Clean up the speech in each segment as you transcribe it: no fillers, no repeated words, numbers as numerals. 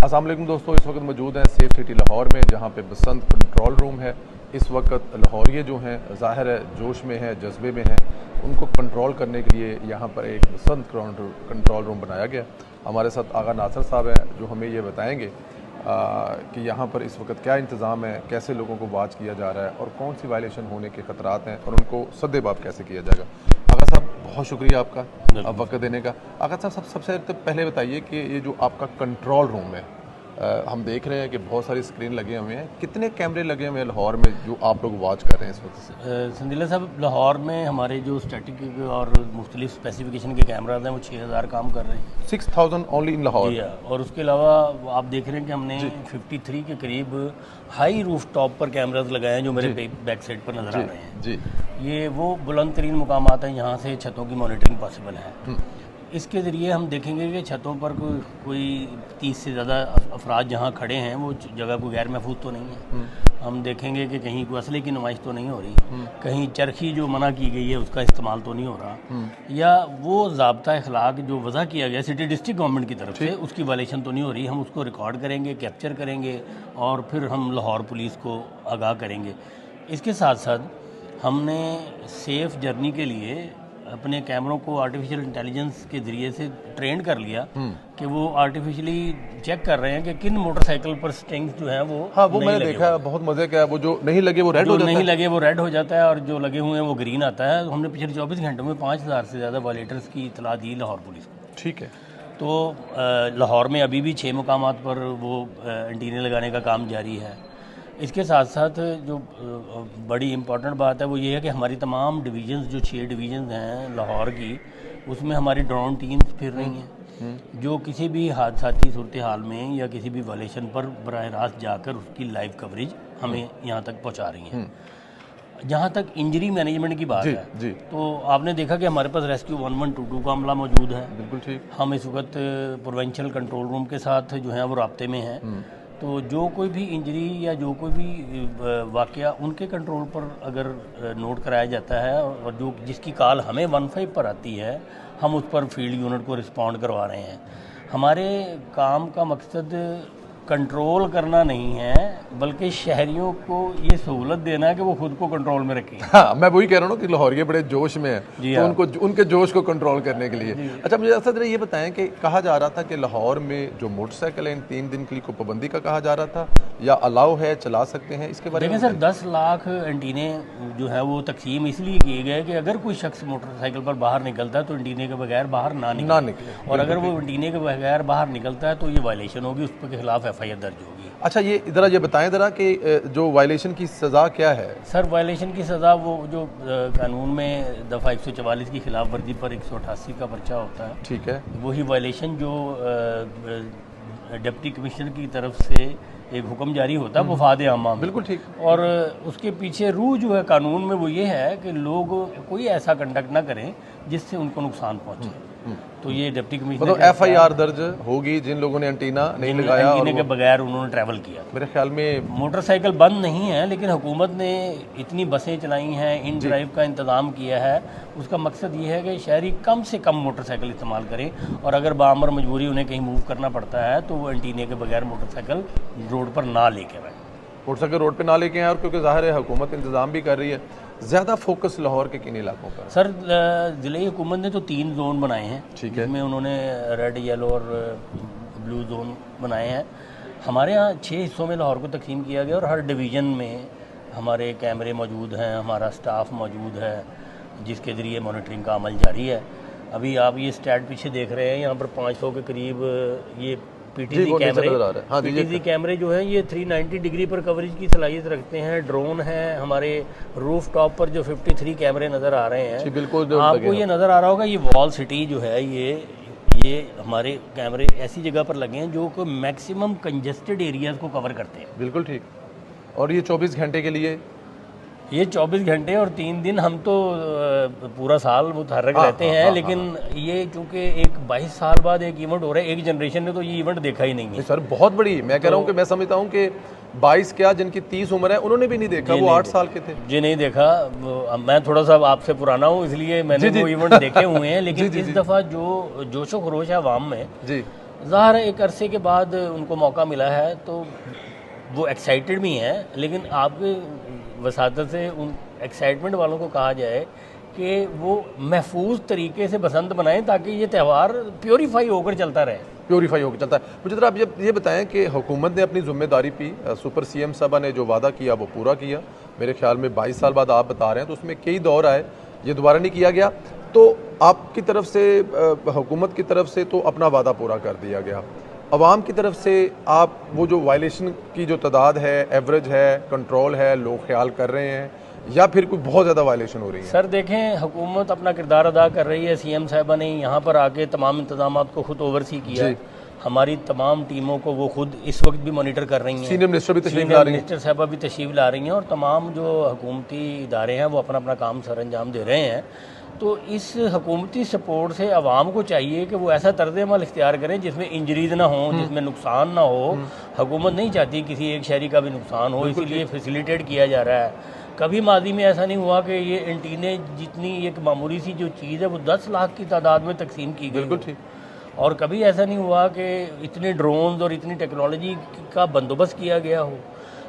अस्सलाम वालेकुम दोस्तों, इस वक्त मौजूद हैं सेफ सिटी लाहौर में, जहां पे बसंत कंट्रोल रूम है। इस वक्त लाहौरिये जो हैं ज़ाहिर है जोश में हैं, जज्बे में हैं। उनको कंट्रोल करने के लिए यहाँ पर एक बसंत कंट्रोल रूम बनाया गया। हमारे साथ आगा नासिर साहब हैं जो हमें ये बताएंगे कि यहाँ पर इस वक्त क्या इंतज़ाम है, कैसे लोगों को वॉच किया जा रहा है और कौन सी वायलेशन होने के ख़तरात हैं और उनको सद्देबाब कैसे किया जाएगा। आगा साहब बहुत शुक्रिया आपका वक्त देने का। आगा साहब सबसे पहले बताइए कि ये जो आपका कंट्रोल रूम है, हम देख रहे हैं कि बहुत सारी स्क्रीन लगे हुए हैं, कितने कैमरे लगे हुए हैं लाहौर में जो आप लोग वॉच कर रहे हैं इस वक्त से? संदीला साहब, लाहौर में हमारे जो स्टैटिक और मुख्तलिफ स्पेसिफिकेशन के कैमराज हैं वो 6000 काम कर रहे हैं। 6000 ओनली इन लाहौर? और उसके अलावा आप देख रहे हैं कि हमने 53 के करीब हाई रूफ टॉप पर कैमराज लगाए हैं जो मेरे बैक साइड पर नजर आ रहे हैं। जी, ये वो बुलंद तरीन मुकामात हैं यहाँ से छतों की मॉनिटरिंग पॉसिबल है। इसके ज़रिए हम देखेंगे कि छतों पर कोई 30 से ज़्यादा अफराद जहाँ खड़े हैं वो जगह को गैर महफूज तो नहीं है। हम देखेंगे कि कहीं कोई असले की नुमाइश तो नहीं हो रही, कहीं चरखी जो मना की गई है उसका इस्तेमाल तो नहीं हो रहा, या वो ज़ाब्ता अखलाक जो वज़ा किया गया सिटी डिस्ट्रिक्ट गवर्नमेंट की तरफ से उसकी वायलेशन तो नहीं हो रही। हम उसको रिकॉर्ड करेंगे, कैप्चर करेंगे और फिर हम लाहौर पुलिस को आगाह करेंगे। इसके साथ साथ हमने सेफ़ जर्नी के लिए अपने कैमरों को आर्टिफिशियल इंटेलिजेंस के जरिए से ट्रेन कर लिया कि वो आर्टिफिशियली चेक कर रहे हैं कि किन मोटरसाइकिल पर स्टिंग्स जो है वो मैंने देखा है, बहुत मजे का है। वो जो नहीं लगे वो रेड हो जाता है, नहीं लगे वो रेड हो जाता है और जो लगे हुए हैं वो ग्रीन आता है। हमने पिछले 24 घंटों में 5000 से ज़्यादा वायलेटर्स की इतला दी लाहौर पुलिस को। ठीक है। तो लाहौर में अभी भी 6 मुकामात पर वो एंटीने लगाने का काम जारी है। इसके साथ साथ जो बड़ी इम्पॉर्टेंट बात है वो ये है कि हमारी तमाम डिवीजन्स जो 6 डिवीजन्स हैं लाहौर की, उसमें हमारी ड्रोन टीम्स फिर रही हैं जो किसी भी हादसाती सूरत हाल में या किसी भी वायलेशन पर बराह रास्त जाकर उसकी लाइव कवरेज हमें यहाँ तक पहुँचा रही हैं। जहाँ तक इंजरी मैनेजमेंट की बात है तो आपने देखा कि हमारे पास रेस्क्यू 1122 का अमला मौजूद है। बिल्कुल ठीक। हम इस वक्त प्रोवेंशियल कंट्रोल रूम के साथ जो है वो राब्ते में हैं। तो जो कोई भी इंजरी या जो कोई भी वाकया उनके कंट्रोल पर अगर नोट कराया जाता है और जो जिसकी कॉल हमें 15 पर आती है, हम उस पर फील्ड यूनिट को रिस्पॉन्ड करवा रहे हैं। हमारे काम का मकसद कंट्रोल करना नहीं है बल्कि शहरियों को ये सहूलत देना है कि वो खुद को कंट्रोल में रखें। हाँ, मैं वही कह रहा हूँ कि लाहौरिये बड़े जोश में है तो उनको उनके जोश को कंट्रोल करने के लिए। अच्छा, मुझे असद ये बताएं कि कहा जा रहा था कि लाहौर में जो मोटरसाइकिल है इन 3 दिन के लिए कोई पाबंदी का कहा जा रहा था या अलाउ है, चला सकते हैं, इसके बारे में? देखिए सर, 10 लाख एंटीने जो है वो तकसीम इसलिए किए गए कि अगर कोई शख्स मोटरसाइकिल पर बाहर निकलता है तो एंटीने के बगैर बाहर ना निकले और अगर वो एंटीने के बगैर बाहर निकलता है तो ये वायलेशन होगी, उस पर के खिलाफ FIR दर्ज होगी। अच्छा, ये बताएं ज़रा कि जो वायलेशन की सज़ा क्या है? सर, वायलेशन की सज़ा वो जो कानून में दफ़ा 144 की खिलाफ वर्जी पर 188 का पर्चा होता है। ठीक है। वही वायलेशन जो डिप्टी कमिश्नर की तरफ से एक हुक्म जारी होता है वफाद आमा में। बिल्कुल ठीक। और उसके पीछे रूह जो है कानून में वो ये है कि लोग कोई ऐसा कंडक्ट ना करें जिससे उनको नुकसान पहुंचे। तो ये डिप्टी कमिश्नर मतलब FIR दर्ज होगी जिन लोगों ने एंटीना नहीं लगाया और के बगैर उन्होंने ट्रैवल किया। मेरे ख्याल में मोटरसाइकिल बंद नहीं है, लेकिन हुकूमत ने इतनी बसें चलाई हैं, इन ड्राइव का इंतज़ाम किया है। उसका मकसद ये है कि शहरी कम से कम मोटरसाइकिल इस्तेमाल करें और अगर बामर मजबूरी उन्हें कहीं मूव करना पड़ता है तो वो एंटीने के बगैर मोटरसाइकिल रोड पर ना लेके आए। मोटरसाइकिल रोड पे ना लेके आए, और क्योंकि ज़ाहिर है हुकूमत इंतज़ाम भी कर रही है। ज़्यादा फोकस लाहौर के किन इलाकों पर? सर, ज़िले हुकूमत ने तो 3 जोन बनाए हैं। ठीक है। इसमें उन्होंने रेड, येलो और ब्लू जोन बनाए हैं। हमारे यहाँ 6 हिस्सों में लाहौर को तकसीम किया गया और हर डिवीज़न में हमारे कैमरे मौजूद हैं, हमारा स्टाफ मौजूद है जिसके ज़रिए मॉनिटरिंग का अमल जारी है। अभी आप ये स्टैट पीछे देख रहे हैं, यहाँ पर 500 के करीब ये PTZ कैमरे जो हैं ये 390 डिग्री पर कवरेज की सलाहियत रखते हैं। ड्रोन है हमारे रूफ टॉप पर जो 53 कैमरे नज़र आ रहे हैं। बिल्कुल आपको ये नज़र आ रहा होगा, ये वॉल सिटी जो है ये हमारे कैमरे ऐसी जगह पर लगे हैं जो कोई मैक्सिमम कंजेस्टेड एरियाज़ को कवर करते हैं। बिल्कुल ठीक। और ये 24 घंटे के लिए? ये 24 घंटे और 3 दिन। हम तो पूरा साल मुतहर्रिक रहते हैं, लेकिन ये चूंकि एक 22 साल बाद एक इवेंट हो रहा है, एक जनरेशन ने तो ये इवेंट देखा ही नहीं है। सर बहुत बड़ी, मैं कह रहा हूँ कि मैं समझता हूँ कि 22 क्या, जिनकी 30 उम्र है उन्होंने भी नहीं देखा, वो 8 साल के थे। जी नहीं देखा। मैं थोड़ा सा आपसे पुराना हूँ इसलिए मैंने वो इवेंट देखे हुए हैं, लेकिन इस दफ़ा जो जोशो खरोश है अवाम में, जी, ज़ाहिर है एक अरसे के बाद उनको मौका मिला है तो वो एक्साइटेड भी हैं, लेकिन आपके वसातत से उन एक्साइटमेंट वालों को कहा जाए कि वो महफूज तरीके से बसंत बनाएं ताकि ये त्यौहार प्योरीफाई होकर चलता रहे। प्योरीफाई होकर चलता है। मुझे ज़रा आप ये बताएं कि हुकूमत ने अपनी जिम्मेदारी पी, सुपर सीएम साहबा ने जो वादा किया वो पूरा किया। मेरे ख्याल में 22 साल बाद आप बता रहे हैं, तो उसमें कई दौर आए, ये दोबारा नहीं किया गया। तो आपकी तरफ से, हुकूमत की तरफ से तो अपना वादा पूरा कर दिया गया, अवाम की तरफ से आप वो जो वायलेशन की जो तादाद है, एवरेज है, कंट्रोल है, लोग ख्याल कर रहे हैं या फिर कोई बहुत ज़्यादा वायलेशन हो रही है? सर देखें, हुकूमत अपना किरदार अदा कर रही है। सीएम साहबा ने यहाँ पर आके तमाम इंतजाम को खुद ओवरसी किया। हमारी तमाम टीमों को वो खुद इस वक्त भी मॉनिटर कर रही हैं। सीनियर मिनिस्टर भी तशरीफ ला रही हैं, मिनिस्टर साहबा भी तशरीफ ला रही हैं और तमाम जो हुकूमती इदारे हैं वो अपना अपना काम सर अंजाम दे रहे हैं। तो इस हुकूमती सपोर्ट से आवाम को चाहिए कि वो ऐसा तर्ज अमल इख्तियार करें जिसमें इंजरीज ना हो, जिसमें नुकसान ना हो। हुकूमत नहीं चाहती किसी एक शहरी का भी नुकसान हो, इसीलिए फैसिलिटेट किया जा रहा है। कभी माजी में ऐसा नहीं हुआ कि ये एंटीने जितनी एक मामूली सी जो चीज़ है वो 10 लाख की तादाद में तकसीम की गई। बिल्कुल ठीक। और कभी ऐसा नहीं हुआ कि इतने ड्रोन्स और इतनी टेक्नोलॉजी का बंदोबस्त किया गया हो।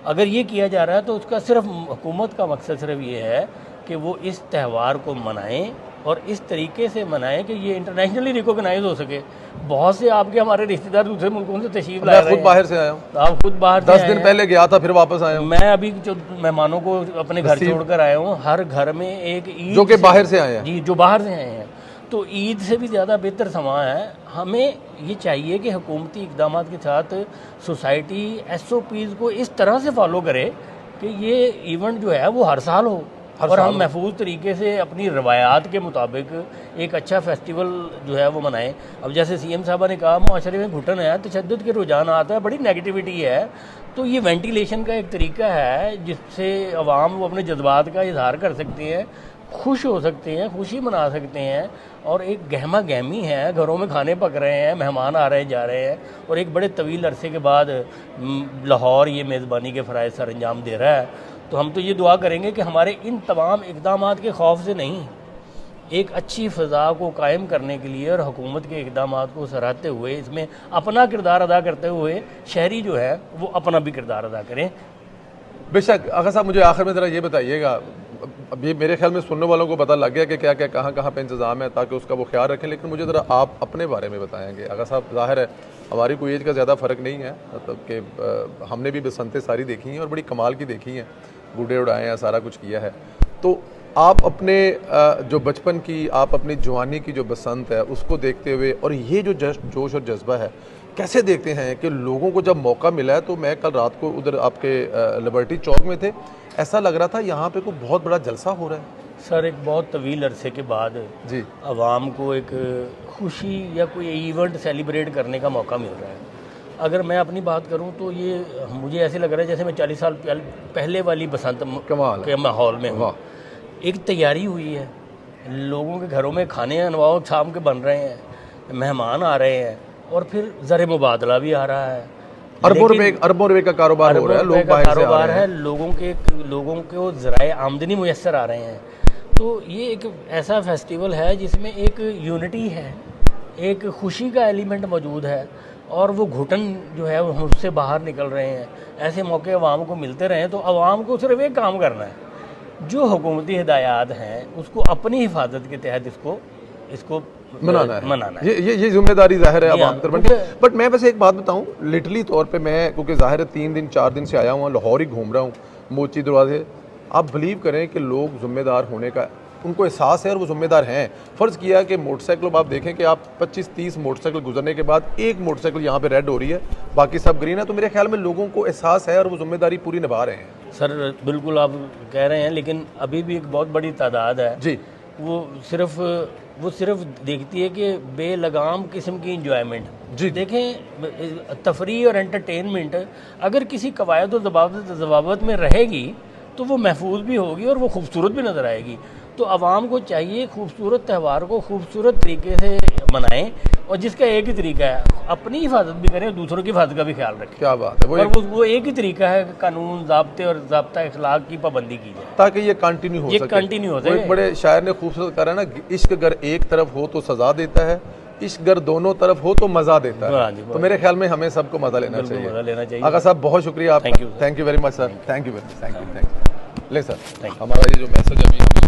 अगर ये किया जा रहा है तो उसका सिर्फ हुकूमत का मकसद सिर्फ ये है कि वो इस त्यौहार को मनाएं और इस तरीके से मनाएं कि ये इंटरनेशनली रिकॉग्नाइज हो सके। बहुत से आपके हमारे रिश्तेदार दूसरे मुल्कों से तशरीफ ला रहे हैं। खुद बाहर से आया हूँ, आप खुद बाहर 10 दिन पहले गया था, फिर वापस आया हूँ। मैं अभी जो मेहमानों को अपने घर छोड़कर आया हूँ, हर घर में एक ईद जो कि बाहर से आए हैं, जी जो बाहर से आए हैं, तो ईद से भी ज़्यादा बेहतर समा है। हमें ये चाहिए कि हुकूमती इक़दाम के साथ सोसाइटी SOPs को इस तरह से फॉलो करे कि ये इवेंट जो है वो हर साल हो और हम महफूज तरीके से अपनी रवायात के मुताबिक एक अच्छा फेस्टिवल जो है वो मनाएं। अब जैसे सीएम साहबा ने कहा, मुआशरे में घुटन है, तशद्दुद के रुझान आता है, बड़ी नेगेटिविटी है, तो ये वेंटिलेशन का एक तरीका है जिससे अवाम वो अपने जज्बात का इजहार कर सकते हैं, खुश हो सकते हैं, खुशी मना सकते हैं। और एक गहमा गहमी है, घरों में खाने पक रहे हैं, मेहमान आ रहे जा रहे हैं और एक बड़े तवील अरसे के बाद लाहौर ये मेज़बानी के फ़राइज़ सर अंजाम दे रहा है। तो हम तो ये दुआ करेंगे कि हमारे इन तमाम इक़दाम के खौफ से नहीं, एक अच्छी फ़ज़ा को कायम करने के लिए और हुकूमत के इक़दाम को सराहते हुए इसमें अपना किरदार अदा करते हुए शहरी जो है वो अपना भी किरदार अदा करें। बेशक। आगा साहब, मुझे आखिर में ज़रा ये बताइएगा, अब ये मेरे ख्याल में सुनने वालों को पता लग गया कि क्या क्या कहाँ कहाँ पे इंतज़ाम है, ताकि उसका वो ख्याल रखें, लेकिन मुझे ज़रा आप अपने बारे में बताएंगे। आगा साहब, ज़ाहिर है हमारी कोई एज का ज़्यादा फ़र्क नहीं है, मतलब कि हमने भी बसंतें सारी देखी हैं और बड़ी कमाल की देखी हैं, गुड्डे उड़ाए हैं, सारा कुछ किया है। तो आप अपने जो बचपन की, आप अपनी जवानी की जो बसंत है उसको देखते हुए और ये जो जोश और जज्बा है कैसे देखते हैं कि लोगों को जब मौका मिला है? तो मैं कल रात को उधर आपके लिबर्टी चौक में थे, ऐसा लग रहा था यहाँ पे कोई बहुत बड़ा जलसा हो रहा है। सर एक बहुत तवील अरसे के बाद जी आवाम को एक खुशी या कोई इवेंट सेलिब्रेट करने का मौका मिल रहा है। अगर मैं अपनी बात करूं तो ये मुझे ऐसे लग रहा है जैसे मैं 40 साल पहले वाली बसंत के माहौल में हूँ। एक तैयारी हुई है, लोगों के घरों में खाने अनवाओ शाम के बन रहे हैं, मेहमान आ रहे हैं और फिर ज़र मुबादला भी आ रहा है। अरबों रुपए का कारोबार हो रहा है, लोग बाहर से आ रहे हैं, लोगों को ज़राए आमदनी मुयस्सर आ रहे हैं। तो ये एक ऐसा फेस्टिवल है जिसमें एक यूनिटी है, एक खुशी का एलिमेंट मौजूद है और वो घुटन जो है वो उससे बाहर निकल रहे हैं। ऐसे मौके अवाम को मिलते रहे तो अवाम को सिर्फ एक काम करना है, जो हुकूमती हिदायत हैं उसको अपनी हिफाजत के तहत इसको मनाना है। ये जिम्मेदारी जाहिर है अवाम की तरफ। बट मैं वैसे एक बात बताऊं, लिटरली तौर पे मैं, क्योंकि जाहिर है 3 दिन 4 दिन से आया हुआ, लाहौर ही घूम रहा हूँ, मोची दरवाजे, आप बिलीव करें कि लोग जिम्मेदार होने का उनको एहसास है और वो जिम्मेदार हैं। फ़र्ज़ किया कि मोटरसाइकिल, आप देखें कि आप 25-30 मोटरसाइकिल गुजरने के बाद एक मोटरसाइकिल यहाँ पे रेड हो रही है, बाकी सब ग्रीन है, तो मेरे ख्याल में लोगों को एहसास है और वो जिम्मेदारी पूरी निभा रहे हैं। सर बिल्कुल आप कह रहे हैं, लेकिन अभी भी एक बहुत बड़ी तादाद है जी, वो सिर्फ देखती है कि बेलगाम किस्म की इंजॉयमेंट। जी देखें, तफरी और एंटरटेनमेंट अगर किसी कवायद और ज़वाबत में रहेगी तो वो महफूज भी होगी और वो खूबसूरत भी नज़र आएगी। तो आवाम को चाहिए खूबसूरत त्यौहार को खूबसूरत तरीके से मनाएं और जिसका एक ही तरीका है, अपनी हिफाजत भी करें, दूसरों की हिफाजत का भी ख्याल रखें। क्या बात है। और वो एक ही तरीका है, कानून, ज़ाब्ते और ज़ाब्ता इखलाक की पाबंदी की जाए ताकि ये कंटिन्यू हो सके। कंटिन्यू हो सके। एक बड़े शायर ने खूबसूरत कहा है ना, इश्क अगर एक तरफ हो तो सज़ा देता है, इश्क गर दोनों तरफ हो तो मजा देता हाँ जी, है। तो मेरे ख्याल में हमें सबको मजा लेना बिल्कुल चाहिए। मजा लेना चाहिए। आगा साहब बहुत शुक्रिया आपका, Thank you, sir. Thank you very much sir, thank you very much, thank you ले सर, हमारा ये जो मैसेज अभी